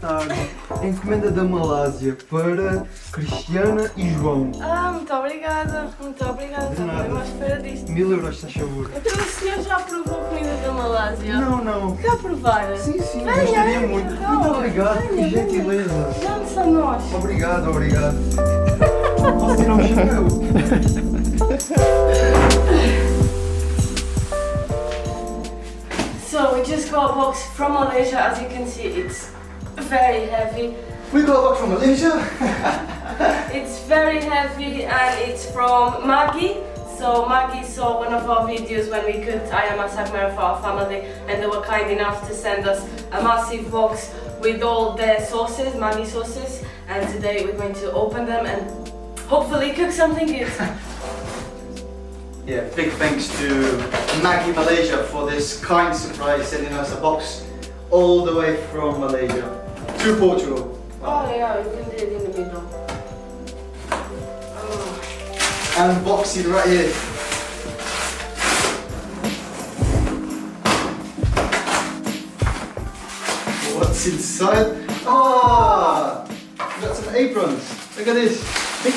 tarde. Encomenda da Malásia para Cristiana e João. Muito obrigada. Muito obrigada. De nada. Estava à espera disto. 1000 euros, se faz favor. Então o senhor já provou comida da Malásia? Não. Quer provar? Sim, Venha, gostaria muito. então. Muito obrigado, que Venha, gentileza. Vamos a nós. Obrigado. Posso tirar um chapéu? So we just got a box from Malaysia. As you can see, it's very heavy. We got a box from Malaysia. It's very heavy and it's from Maggi. So Maggi saw one of our videos when we cooked ayam masak merah for our family, and they were kind enough to send us a massive box with all their sauces, Maggi sauces. And today we're going to open them and hopefully cook something good. Yeah, big thanks to Maggi Malaysia for this kind surprise, sending us a box all the way from Malaysia to Portugal. Oh yeah, you can do it in the middle. Oh. Unboxing right here. What's inside? Ah, we got some aprons. Look at this. I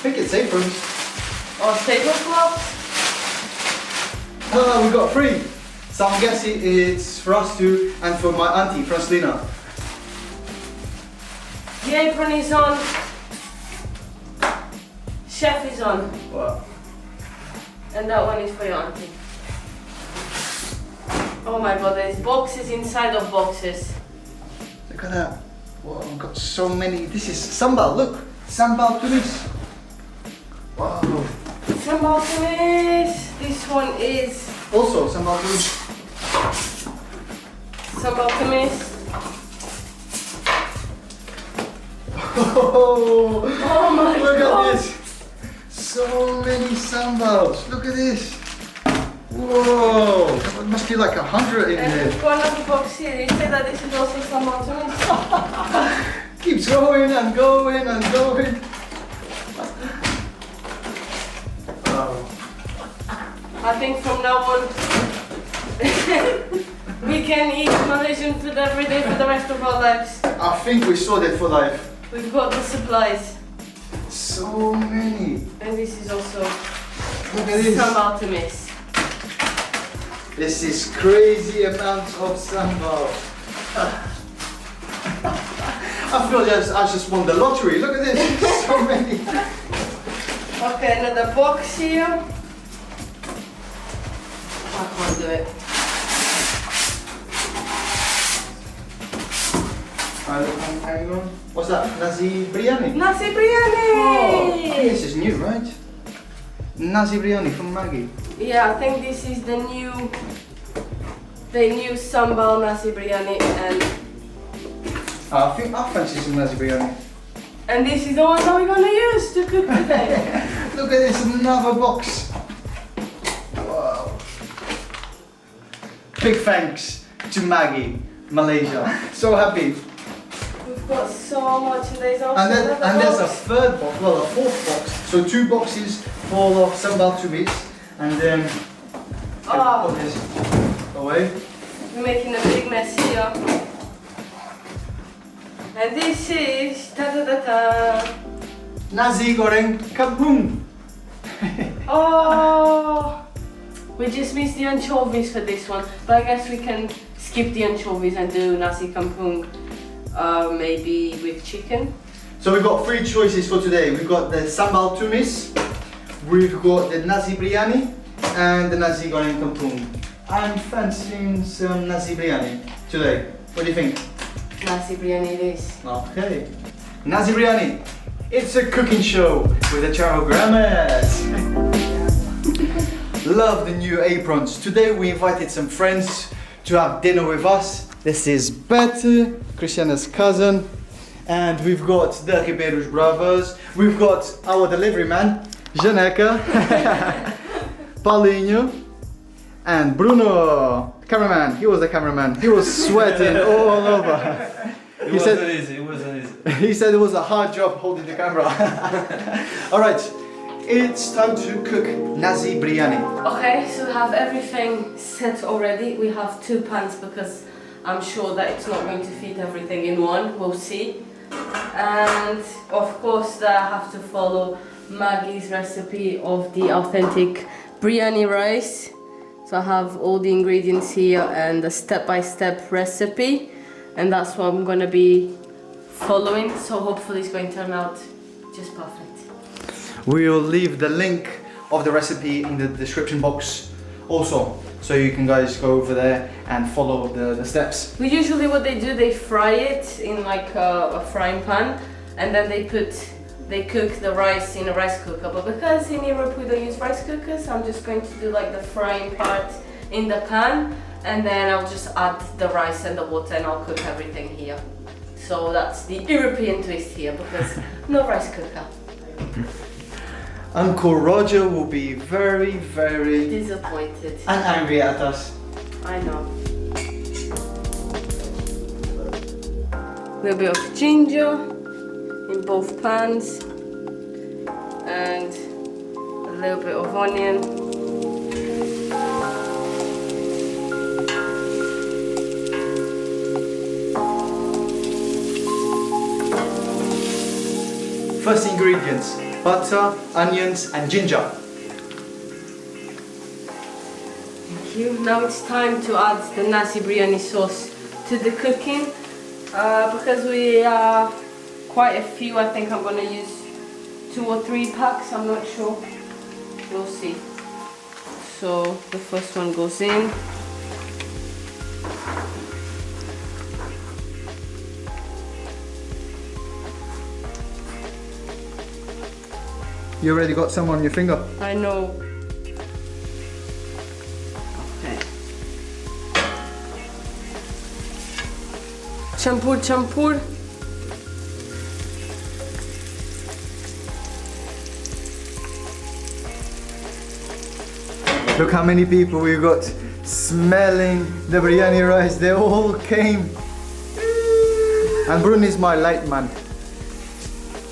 think it's aprons. Or tablecloths. Ah, we got 3. So I'm guessing it's for us two and for my auntie, Franslina. The apron is on. Chef is on. Wow. And that one is for your auntie. Oh my god, there's boxes inside of boxes. Look at that. Wow, I've got so many. This is sambal, look. Sambal to this. Wow. Sambal tumis. This one is Also sambal to this. sambal tumis. Oh my look God. at this. So many sambals. Look at this. Whoa. There must be like 100 in And there. we've got another box here. You say that this is also sambal tumis. Keeps going and going and going. I think from now on we can eat Malaysian food every day for the rest of our lives. I think we sorted for life. We've got the supplies. So many. And this is also Look at this. sambal tumis. This is crazy amounts of sambal. I feel I just won the lottery. Look at this. So many. Okay, another box here. I can't do it. Hang on. What's that? Nasi biryani? Nasi biryani! Oh, I think this is new, right? Nasi biryani from Maggi. Yeah, I think this is the new sambal nasi biryani, I fancy some nasi biryani. and this is the one that we're gonna use to cook today. Look at this, another box. Wow. Big thanks to Maggi Malaysia. So happy. We've got so much, and there's also And there's a box. third box, well, a 4th box. So 2 boxes full of sambal tumis, and then Oh. put this away. We're making a big mess here. And this is Nasi goreng kampung. Oh, we just missed the anchovies for this one, but I guess we can skip the anchovies and do nasi kampung, maybe with chicken. So we've got 3 choices for today. We've got the sambal tumis, we've got the nasi biryani, and the nasi goreng kampung. I'm fancying some nasi biryani today. What do you think? Nasi biryani it is. Okay. Nasi biryani. It's a cooking show with the Travelgramers. Love the new aprons. Today we invited some friends to have dinner with us. This is Betty, Cristiana's cousin, and we've got the Ribeiro brothers. We've got our delivery man, Janeca, Paulinho, and Bruno, cameraman. He was the cameraman. He was sweating all over. It wasn't easy. He said it was a hard job holding the camera. Alright, it's time to cook nasi biryani. Okay, so we have everything set already. We have 2 pans because I'm sure that it's not going to fit everything in one, we'll see. And of course that I have to follow Maggie's recipe of the authentic biryani rice. So I have all the ingredients here and a step-by-step recipe, and that's what I'm gonna be following, so hopefully it's going to turn out just perfect. We'll leave the link of the recipe in the description box also, so you can guys go over there and follow the steps. We usually what they do, they fry it in like a frying pan, and then they cook the rice in a rice cooker. But because in Europe we don't use rice cookers, I'm just going to do like the frying part in the pan, and then I'll just add the rice and the water and I'll cook everything here. So that's the European twist here, because no rice cooker. Uncle Roger will be very, very disappointed and angry at us. I know. A little bit of ginger in both pans and a little bit of onion. First ingredients: butter, onions and ginger. Thank you. Now it's time to add the nasi biryani sauce to the cooking. Because we are quite a few, I think I'm going to use 2 or 3 packs, I'm not sure. We'll see. So the first one goes in. You already got some on your finger. I know. Okay. Champur, champur. Look how many people we got smelling the biryani rice. They all came. And Bruni's my light man.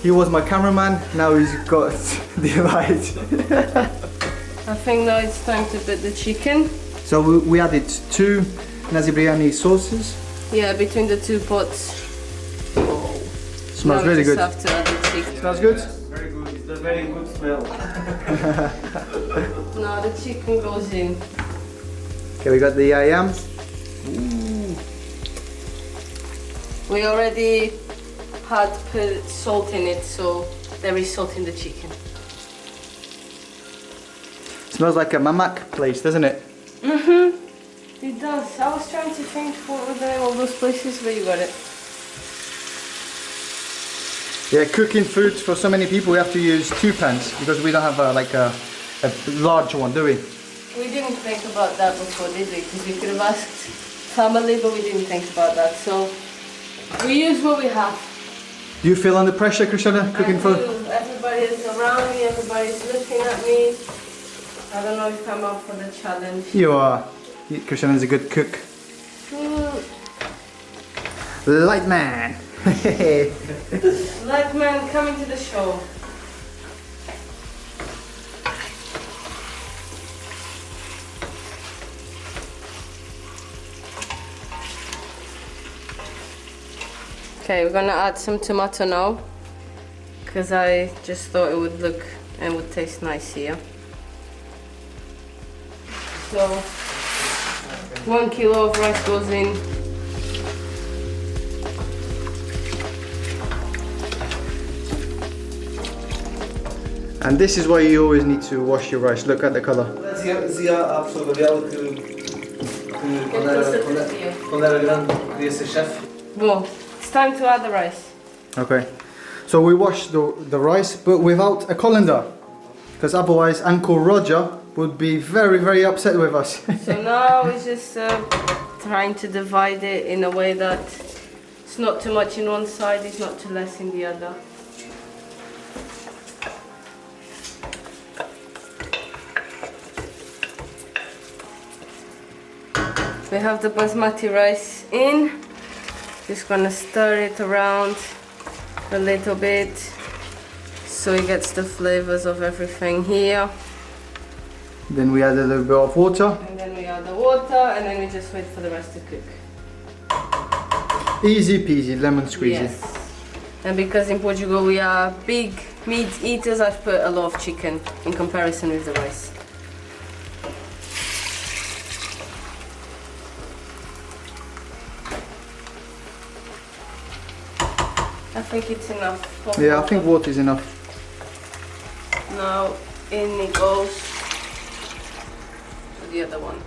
He was my cameraman, now he's got the light. I think now it's time to put the chicken. So we added 2 nasi biryani sauces. Yeah, between the 2 pots. Oh, smells now really good. Have to add the chicken. Smells good? Very good, it's a very good smell. Now the chicken goes in. Okay, we got the ayam. We already had put salt in it, so there is salt in the chicken. Smells like a mamak place, doesn't it? It does. I was trying to think what were the name of those places, but you got it. Yeah, cooking food for so many people we have to use 2 pans because we don't have a large one, do we? We didn't think about that before, did we? Because we could have asked family, but we didn't think about that. So we use what we have. Do you feel under pressure, Christiana, cooking food? Everybody is around me, everybody's looking at me. I don't know if I'm up for the challenge. You are. Christiana's a good cook. Light man. Light man coming to the show. Okay, we're gonna add some tomato now, because I just thought it would look and would taste nice here. So 1 kilo of rice goes in. And this is why you always need to wash your rice. Look at the color. Zia absorberea quando era grande queria ser chefe. Well, it's time to add the rice. Okay. So we wash the rice, but without a colander, because otherwise Uncle Roger would be very, very upset with us. So now we're just trying to divide it in a way that it's not too much in one side, it's not too less in the other. We have the basmati rice in. Just gonna stir it around a little bit so it gets the flavors of everything here. Then we add a little bit of water. And then we add the water and then we just wait for the rest to cook. Easy peasy, lemon squeezy. Yes. And because in Portugal we are big meat eaters, I've put a lot of chicken in comparison with the rice. I think it's enough. Yeah, I think water is enough. Now in it goes to the other one.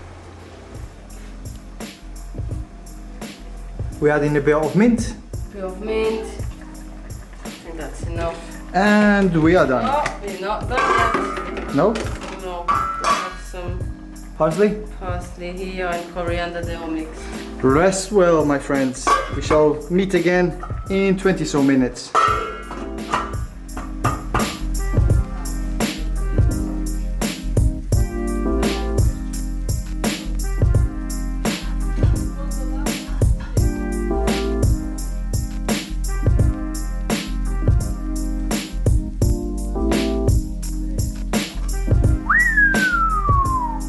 We add in a bit of mint. Bit of mint. I think that's enough. And we are done. Oh, we're not done yet. No? No, we have some Parsley? parsley here and coriander, they all mixed. Rest well, my friends. We shall meet again in 20 so minutes.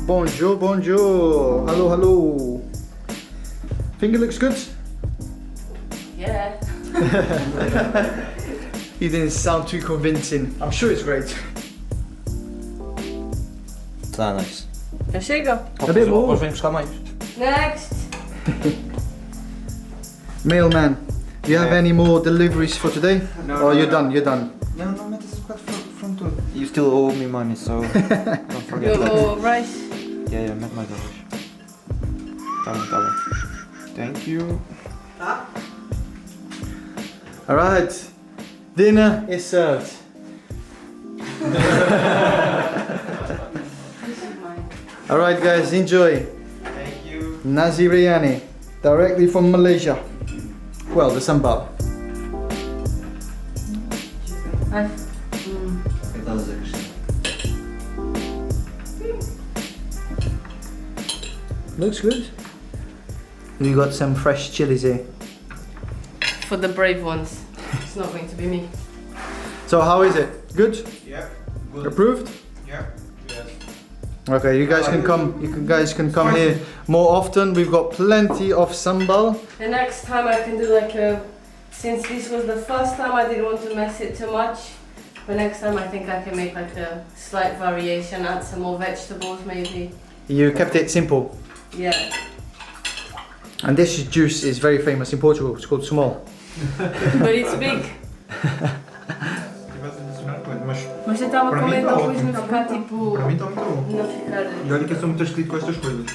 Bonjour, bonjour. Hello, hello. Think it looks good? Yeah. You didn't sound too convincing. I'm sure it's great. Tá nice. Já chega. A bit more. Depois vem buscar mais. Next. Mailman, do you have any more deliveries for today? No, Or no, you're no. done, you're done. Não, não metas o quadro from tudo. You still owe me money, so don't forget that. Your rice. Yeah, met mais dólares. Tá bom, tá bom. Thank you. Alright, dinner is served. This is mine. Alright guys, enjoy. Thank you. Nasi Biryani, directly from Malaysia. Well, the sambal. Looks good. We got some fresh chilies here. For the brave ones. It's not going to be me. So how is it? Good? Yeah. Good. Approved? Yeah. Yes. Okay, you guys can come. Guys can come here more often. We've got plenty of sambal. The next time I can do like a, since this was the first time I didn't want to mess it too much, but next time I think I can make like a slight variation, add some more vegetables maybe. You kept it simple. Yeah. And this juice is very famous in Portugal. It's called small. But it's big. Mas eu estava a comentar depois não ficar tipo. Para mim está muito bom. Não ficar. E olha que eu sou muito esquisito com estas coisas.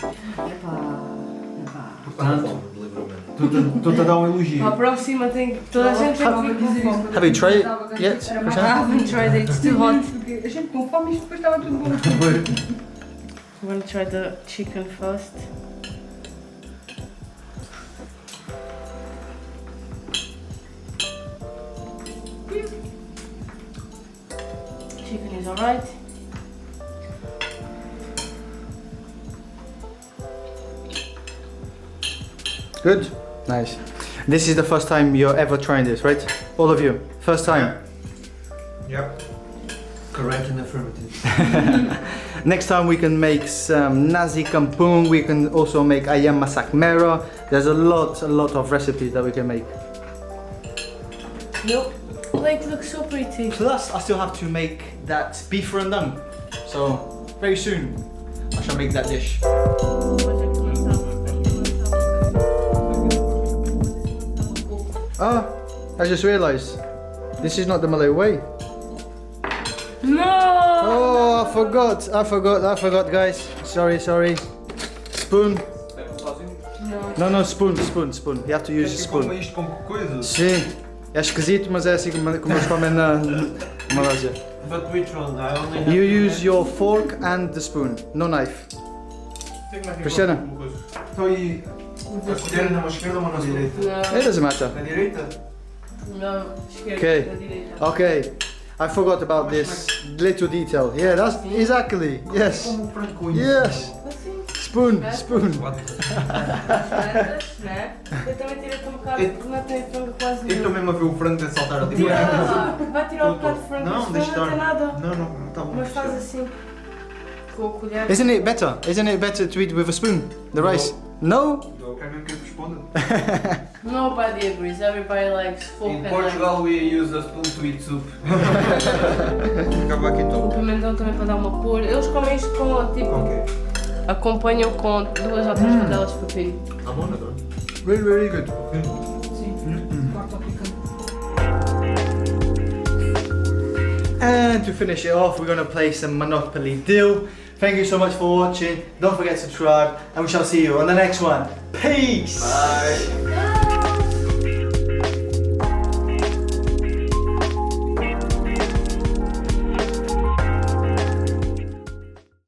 Portanto, Estou-te a dar um elogio. Para a próxima tem. Toda a gente tem que vir com fome. Have you tried it yet? I haven't tried it, it's too hot. A gente com fome e depois estava tudo bom. I'm gonna try the chicken first. Chicken is alright. Good? Nice. This is the first time you're ever trying this, right? All of you? First time? Yep. Correct and affirmative. Next time we can make some nasi campung, we can also make ayam masak merah. There's a lot of recipes that we can make. Your plate looks so pretty. Plus, I still have to make that beef rendang. So, very soon, I shall make that dish. Ah, I just realized, this is not the Malay way. No! Oh, I forgot guys. Sorry. Spoon. No, spoon. You have to use a spoon. isto com coisa? Sim, é esquisito, mas é assim como eles comem na Malásia. But which one? I only have You use your fork and the spoon, no knife. Cristiana? Estou aí a colher numa esquerda ou na direita? No. It doesn't matter. Na direita? No, esquerda, Okay. da direita. Okay, I forgot about this little detail. Yeah, that's exactly. Yes. Como frango com isso? Yes. Assim, Spoon. né? Eu também tirei-te um bocado, não tenho frango quase Eu nenhum. estou mesmo a ver o frango a saltar ali. Tira lá, vai tirar um bocado de frango, Não, isto deixa não tem estar. nada. Não, está bom. Mas faz assim, com a colher. Isn't it better? Isn't it better to eat with a spoon? The rice? No? No. Eu quero mesmo que ele responda. Nobody agrees. Everybody likes fork In and Portugal we use a spoon to eat soup. Acaba aqui knife. O top. pimentão também para dar uma cor. Eles comem isto com tipo. Ok. Acompanham com 2 ou 3 rodelas de pepino. Ah, bom, não é? Really, really good. Sim. Quarto ao picante. And to finish it off, we're gonna play some Monopoly Deal. Thank you so much for watching. Don't forget to subscribe, and we shall see you on the next one. Peace! Bye.